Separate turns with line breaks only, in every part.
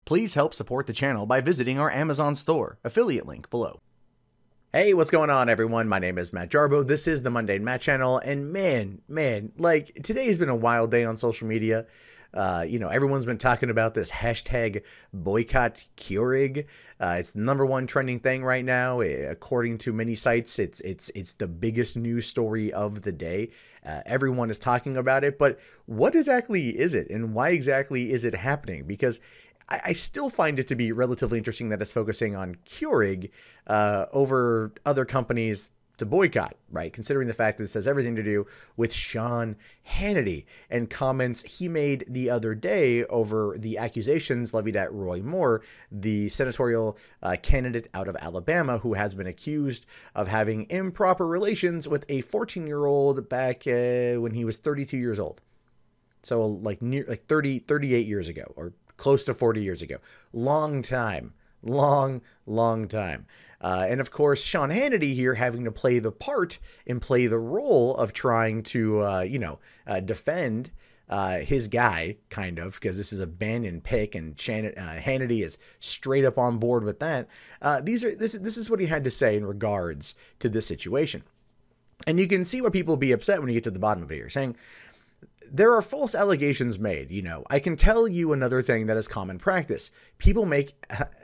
Please help support the channel by visiting our Amazon store, affiliate link below. Hey, what's going on, everyone? My name is Matt Jarbo. This is the Mundane Matt channel, and man, like, today has been a wild day on social media. Everyone's been talking about this hashtag Boycott Keurig. It's the #1 trending thing right now. According to many sites, it's the biggest news story of the day. Everyone is talking about it, but what exactly is it, and why exactly is it happening? Because I still find it to be relatively interesting that it's focusing on Keurig over other companies to boycott, right? Considering the fact that this has everything to do with Sean Hannity and comments he made the other day over the accusations levied at Roy Moore, the senatorial candidate out of Alabama, who has been accused of having improper relations with a 14-year-old back when he was 32 years old. So like 38 years ago, or close to 40 years ago. Long time. Long time. And of course, Sean Hannity here having to play the part and play the role of trying to, defend his guy, kind of, because this is a Bannon pick, and Hannity is straight up on board with that. This is what he had to say in regards to this situation. And you can see why people will be upset when you get to the bottom of it here, saying, there are false allegations made. I can tell you another thing that is common practice. People make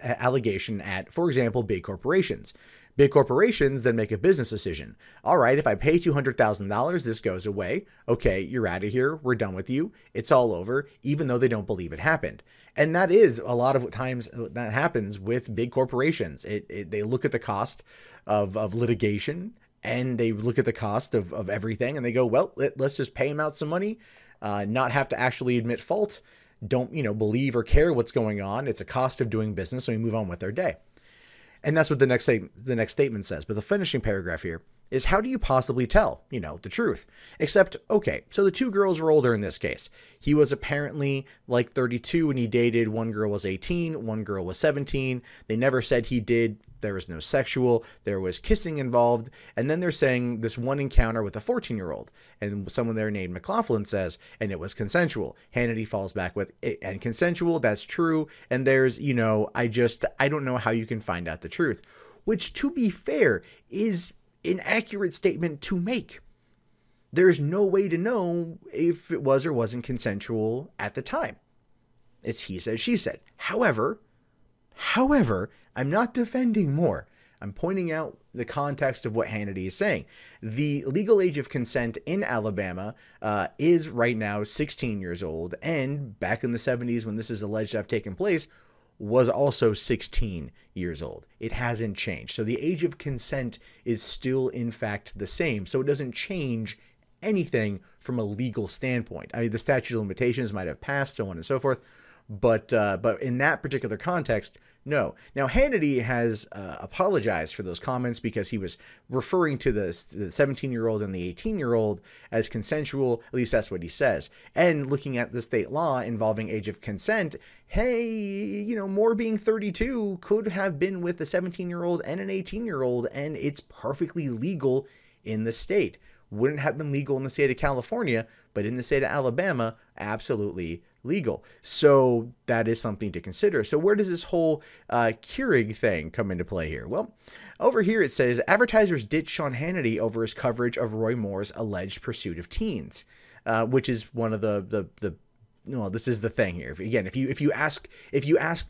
allegation at, for example, big corporations. Big corporations then make a business decision. All right, if I pay $200,000, this goes away. Okay, you're out of here. We're done with you. It's all over, even though they don't believe it happened. And that is a lot of times that happens with big corporations. They look at the cost of litigation, and they look at the cost of everything, and they go, well, let's just pay him out some money, not have to actually admit fault, don't, believe or care what's going on. It's a cost of doing business, so we move on with their day. And that's what the next statement says. But the finishing paragraph here is, how do you possibly tell, the truth? Except, okay, so the two girls were older in this case. He was apparently like 32 when he dated. One girl was 18, one girl was 17. They never said he did. There was no sexual, there was kissing involved. And then they're saying this one encounter with a 14-year-old. And someone there named McLaughlin says, and it was consensual. Hannity falls back with, and consensual, that's true. And there's, I don't know how you can find out the truth. Which, to be fair, is an accurate statement to make. There's no way to know if it was or wasn't consensual at the time. It's he said, she said. However, I'm not defending Moore. I'm pointing out the context of what Hannity is saying. The legal age of consent in Alabama is right now 16 years old, and back in the 70s when this is alleged to have taken place, was also 16 years old. It hasn't changed. So the age of consent is still, in fact, the same. So it doesn't change anything from a legal standpoint. I mean, the statute of limitations might have passed, so on and so forth. But in that particular context, no. Now, Hannity has apologized for those comments because he was referring to the 17-year-old and the 18-year-old as consensual. At least that's what he says. And looking at the state law involving age of consent, hey, Moore being 32 could have been with a 17-year-old and an 18-year-old, and it's perfectly legal in the state. Wouldn't have been legal in the state of California, but in the state of Alabama, absolutely legal. So that is something to consider. So where does this whole Keurig thing come into play here? Well, over here it says, advertisers ditch Sean Hannity over his coverage of Roy Moore's alleged pursuit of teens, which is one of this is the thing here. If you ask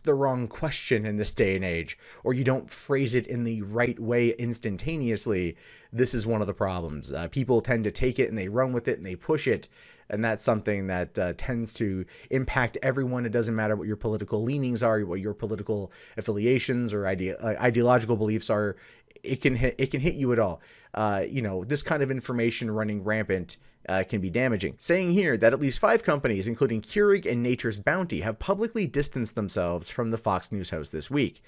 the wrong question in this day and age, or you don't phrase it in the right way instantaneously, this is one of the problems. People tend to take it and they run with it and they push it, and that's something that tends to impact everyone. It doesn't matter what your political leanings are, what your political affiliations or ideological beliefs are. It can hit you at all. This kind of information running rampant can be damaging. Saying here that at least 5 companies, including Keurig and Nature's Bounty, have publicly distanced themselves from the Fox News host this week.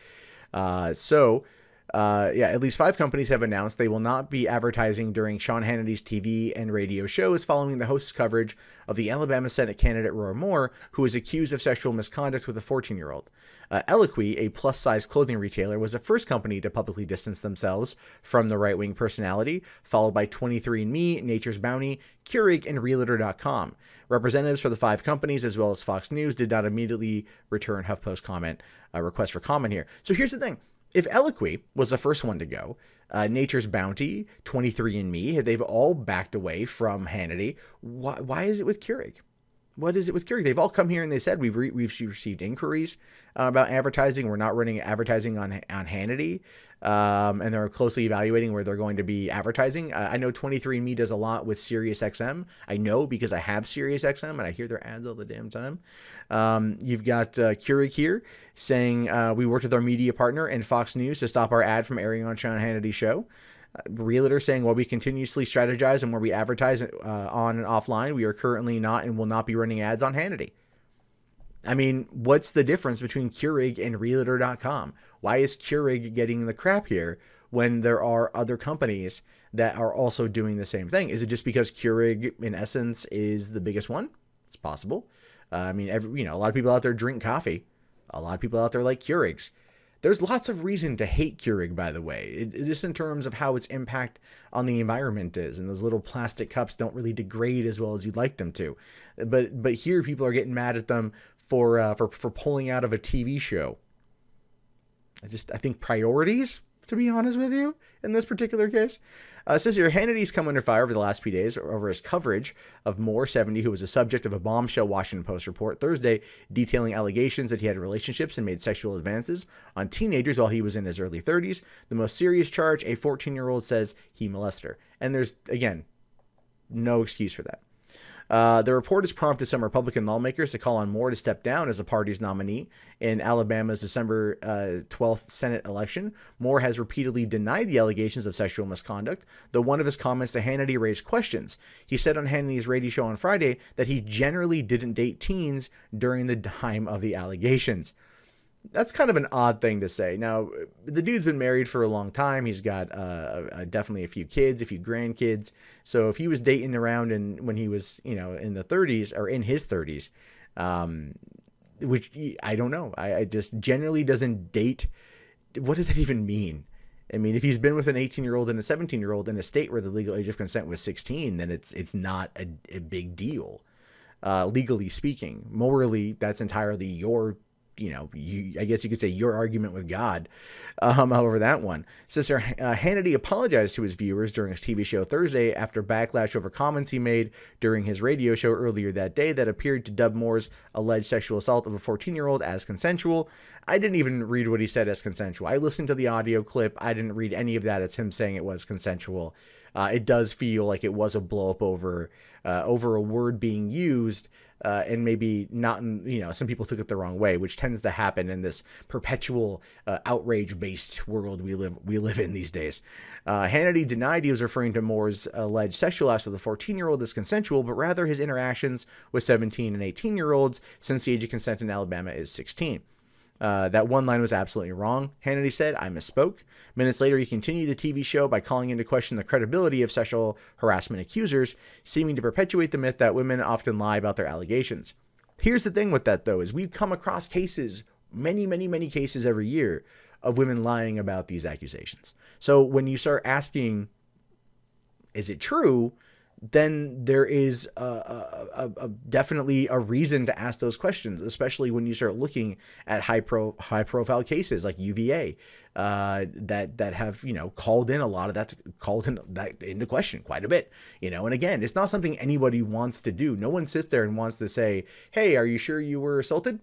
So Yeah, at least 5 companies have announced they will not be advertising during Sean Hannity's TV and radio shows following the host's coverage of the Alabama Senate candidate Roy Moore, who is accused of sexual misconduct with a 14-year-old. Eloquy, a plus-size clothing retailer, was the first company to publicly distance themselves from the right-wing personality, followed by 23andMe, Nature's Bounty, Keurig, and Realtor.com. Representatives for the 5 companies, as well as Fox News, did not immediately return HuffPost request for comment here. So here's the thing. If Eloquy was the first one to go, Nature's Bounty, 23andMe, they've all backed away from Hannity. Why is it with Keurig? What is it with Keurig? They've all come here and they said we've received inquiries about advertising. We're not running advertising on Hannity, and they're closely evaluating where they're going to be advertising. I know 23andMe does a lot with SiriusXM. I know because I have SiriusXM and I hear their ads all the damn time. You've got Keurig here saying we worked with our media partner and Fox News to stop our ad from airing on Sean Hannity's show. Realtor saying, while we continuously strategize and where we advertise on and offline, we are currently not and will not be running ads on Hannity. I mean, what's the difference between Keurig and Realtor.com? Why is Keurig getting the crap here when there are other companies that are also doing the same thing? Is it just because Keurig, in essence, is the biggest one? It's possible. I mean, a lot of people out there drink coffee. A lot of people out there like Keurigs. There's lots of reason to hate Keurig, by the way, just in terms of how its impact on the environment is. And those little plastic cups don't really degrade as well as you'd like them to. But here people are getting mad at them for pulling out of a TV show. I think priorities, to be honest with you, in this particular case. It says here, Hannity's come under fire over the last few days over his coverage of Moore, 70, who was the subject of a bombshell Washington Post report Thursday detailing allegations that he had relationships and made sexual advances on teenagers while he was in his early 30s. The most serious charge, a 14-year-old says he molested her. And there's, again, no excuse for that. The report has prompted some Republican lawmakers to call on Moore to step down as the party's nominee in Alabama's December 12th Senate election. Moore has repeatedly denied the allegations of sexual misconduct, though one of his comments to Hannity raised questions. He said on Hannity's radio show on Friday that he generally didn't date teens during the time of the allegations. That's kind of an odd thing to say. Now, the dude's been married for a long time. He's got definitely a few kids, a few grandkids. So if he was dating around when he was, in the 30s or in his 30s, which I don't know. I just generally doesn't date. What does that even mean? I mean, if he's been with an 18-year-old and a 17-year-old in a state where the legal age of consent was 16, then it's not a big deal, legally speaking. Morally, that's entirely your I guess you could say your argument with God over that one. Says Hannity apologized to his viewers during his TV show Thursday after backlash over comments he made during his radio show earlier that day that appeared to dub Moore's alleged sexual assault of a 14-year-old as consensual. I didn't even read what he said as consensual. I listened to the audio clip. I didn't read any of that. It's him saying it was consensual. It does feel like it was a blow up over a word being used. And maybe not, some people took it the wrong way, which tends to happen in this perpetual outrage-based world we live in these days. Hannity denied he was referring to Moore's alleged sexual acts with the 14-year-old as consensual, but rather his interactions with 17 and 18-year-olds since the age of consent in Alabama is 16. That one line was absolutely wrong, Hannity said. I misspoke. Minutes later, he continued the TV show by calling into question the credibility of sexual harassment accusers, seeming to perpetuate the myth that women often lie about their allegations. Here's the thing with that, though, is we've come across cases, many, many, many cases every year of women lying about these accusations. So when you start asking, is it true? Then there is definitely a reason to ask those questions, especially when you start looking at high profile cases like UVA that have called in a lot of that into question quite a bit. And again, it's not something anybody wants to do. No one sits there and wants to say, "Hey, are you sure you were assaulted?"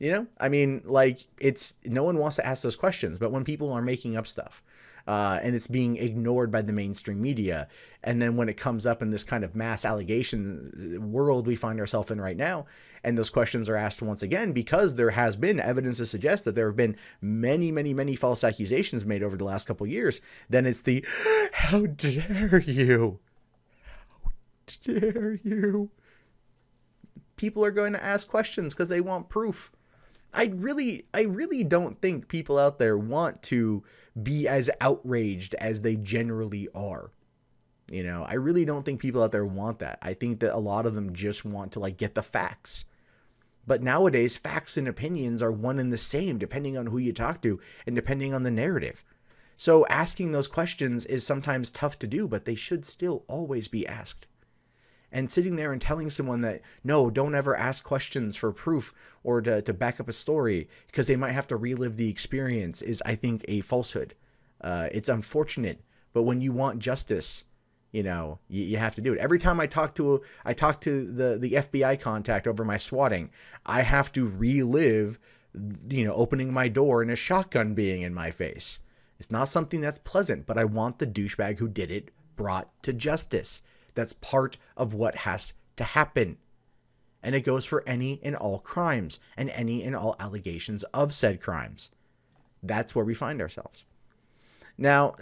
I mean, no one wants to ask those questions. But when people are making up stuff, and it's being ignored by the mainstream media. And then when it comes up in this kind of mass allegation world we find ourselves in right now, and those questions are asked once again, because there has been evidence to suggest that there have been many, many, many false accusations made over the last couple of years, then it's the, how dare you? How dare you? People are going to ask questions because they want proof. I really don't think people out there want to be as outraged as they generally are. You know, I really don't think people out there want that. I think that a lot of them just want to like get the facts. But nowadays, facts and opinions are one and the same, depending on who you talk to and depending on the narrative. So asking those questions is sometimes tough to do, but they should still always be asked. And sitting there and telling someone that, no, don't ever ask questions for proof or to back up a story because they might have to relive the experience is, I think, a falsehood. It's unfortunate, but when you want justice, you know, you have to do it. Every time I talk to the FBI contact over my swatting, I have to relive, you know, opening my door and a shotgun being in my face. It's not something that's pleasant, but I want the douchebag who did it brought to justice. That's part of what has to happen. And it goes for any and all crimes and any and all allegations of said crimes. That's where we find ourselves. Now,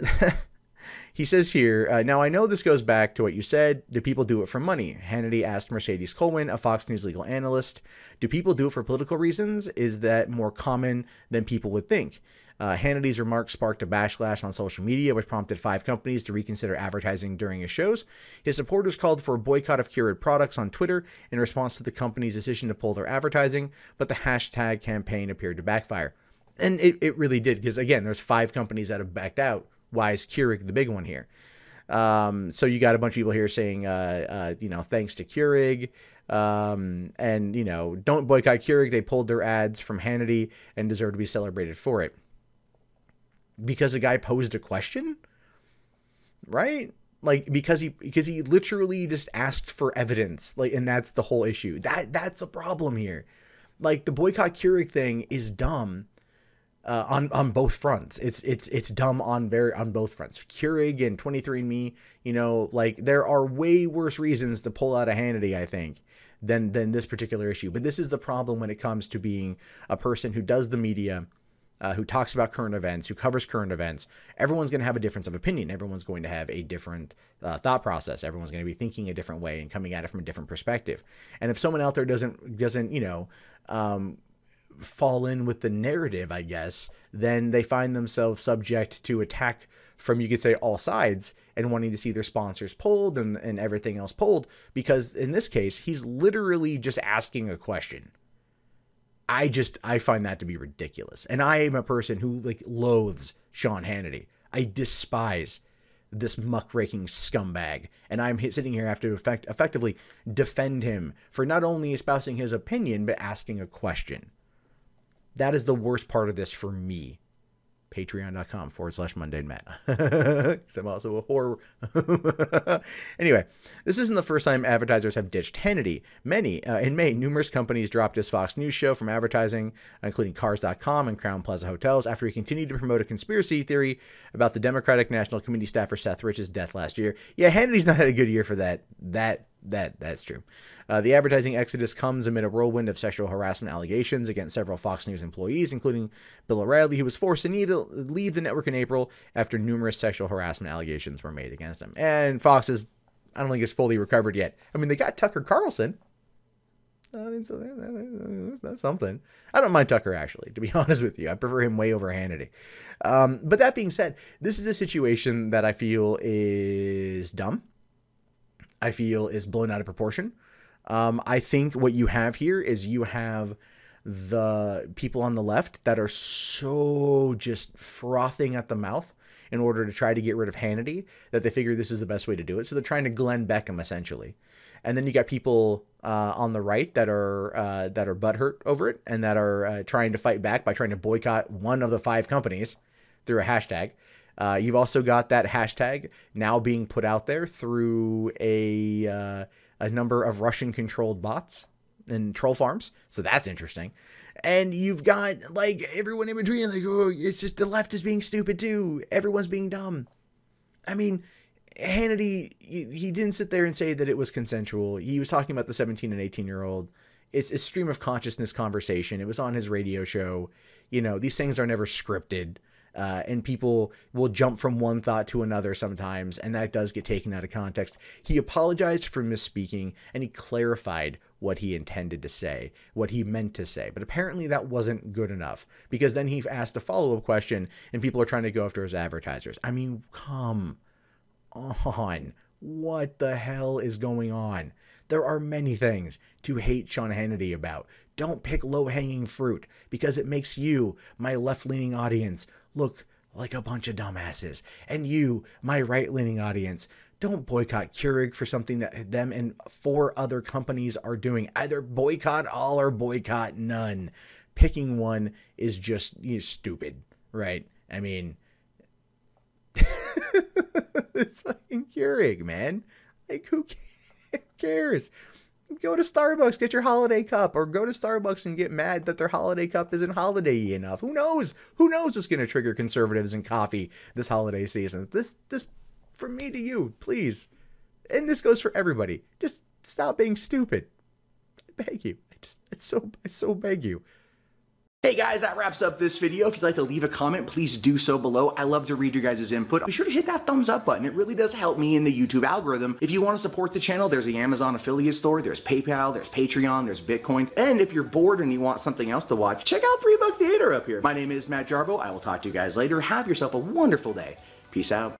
he says here, now I know this goes back to what you said. Do people do it for money? Hannity asked Mercedes Colwin, a Fox News legal analyst. Do people do it for political reasons? Is that more common than people would think? Hannity's remarks sparked a backlash on social media, which prompted 5 companies to reconsider advertising during his shows. His supporters called for a boycott of Keurig products on Twitter in response to the company's decision to pull their advertising, but the hashtag campaign appeared to backfire. And it really did, because again, there's 5 companies that have backed out. Why is Keurig the big one here? So you got a bunch of people here saying, you know, thanks to Keurig, and, you know, don't boycott Keurig. They pulled their ads from Hannity and deserve to be celebrated for it. Because a guy posed a question, right? Like, because he literally just asked for evidence, like, and that's the whole issue. That's a problem here. Like, the boycott Keurig thing is dumb. On both fronts. It's dumb on both fronts. Keurig and 23andMe, you know, like, there are way worse reasons to pull out a Hannity, I think, than this particular issue. But this is the problem when it comes to being a person who does the media, who talks about current events, who covers current events. Everyone's going to have a difference of opinion. Everyone's going to have a different thought process. Everyone's going to be thinking a different way and coming at it from a different perspective. And if someone out there doesn't, you know, fall in with the narrative, I guess, then they find themselves subject to attack from, you could say, all sides, and wanting to see their sponsors pulled and everything else pulled, because in this case, he's literally just asking a question. I find that to be ridiculous. And I am a person who, like, loathes Sean Hannity. I despise this muckraking scumbag. And I'm sitting here after effectively defend him for not only espousing his opinion, but asking a question. That is the worst part of this for me. Patreon.com/MundaneMatt. Because I'm also a horror. Anyway, this isn't the first time advertisers have ditched Hannity. In May, numerous companies dropped his Fox News show from advertising, including Cars.com and Crown Plaza Hotels, after he continued to promote a conspiracy theory about the Democratic National Committee staffer Seth Rich's death last year. Yeah, Hannity's not had a good year for that. That's true. The advertising exodus comes amid a whirlwind of sexual harassment allegations against several Fox News employees, including Bill O'Reilly, who was forced to leave the network in April after numerous sexual harassment allegations were made against him. And Fox I don't think is fully recovered yet. I mean, they got Tucker Carlson. I mean, so that's something. I don't mind Tucker, actually, to be honest with you. I prefer him way over Hannity. But that being said, this is a situation that I feel is dumb. I feel is blown out of proportion. I think what you have here is you have the people on the left that are so just frothing at the mouth in order to try to get rid of Hannity that they figure this is the best way to do it. So they're trying to Glenn Beckham, essentially. And then you got people on the right that are butthurt over it and that are trying to fight back by trying to boycott one of the 5 companies through a hashtag. You've also got that hashtag now being put out there through a number of Russian-controlled bots and troll farms. So that's interesting. And you've got, like, everyone in between, like, oh, it's just the left is being stupid too. Everyone's being dumb. I mean, Hannity, he didn't sit there and say that it was consensual. He was talking about the 17 and 18-year-old. It's a stream of consciousness conversation. It was on his radio show. You know, these things are never scripted. And people will jump from one thought to another sometimes, and that does get taken out of context. He apologized for misspeaking, and he clarified what he intended to say, what he meant to say. But apparently that wasn't good enough, because then he asked a follow-up question and people are trying to go after his advertisers. I mean, come on. What the hell is going on? There are many things to hate Sean Hannity about. Don't pick low-hanging fruit, because it makes you, my left-leaning audience, look like a bunch of dumbasses. And you, my right-leaning audience, don't boycott Keurig for something that them and 4 other companies are doing. Either boycott all or boycott none. Picking one is just stupid, right? I mean, it's fucking Keurig, man. Like, who cares? Go to Starbucks, get your holiday cup, or go to Starbucks and get mad that their holiday cup isn't holiday-y enough. Who knows? Who knows what's going to trigger conservatives in coffee this holiday season? This from me to you, please. And this goes for everybody. Just stop being stupid. I beg you. I so beg you. Hey guys, that wraps up this video. If you'd like to leave a comment, please do so below. I love to read your guys' input. Be sure to hit that thumbs up button. It really does help me in the YouTube algorithm. If you want to support the channel, there's the Amazon affiliate store, there's PayPal, there's Patreon, there's Bitcoin. And if you're bored and you want something else to watch, check out 3 Buck Theater up here. My name is Matt Jarbo. I will talk to you guys later. Have yourself a wonderful day. Peace out.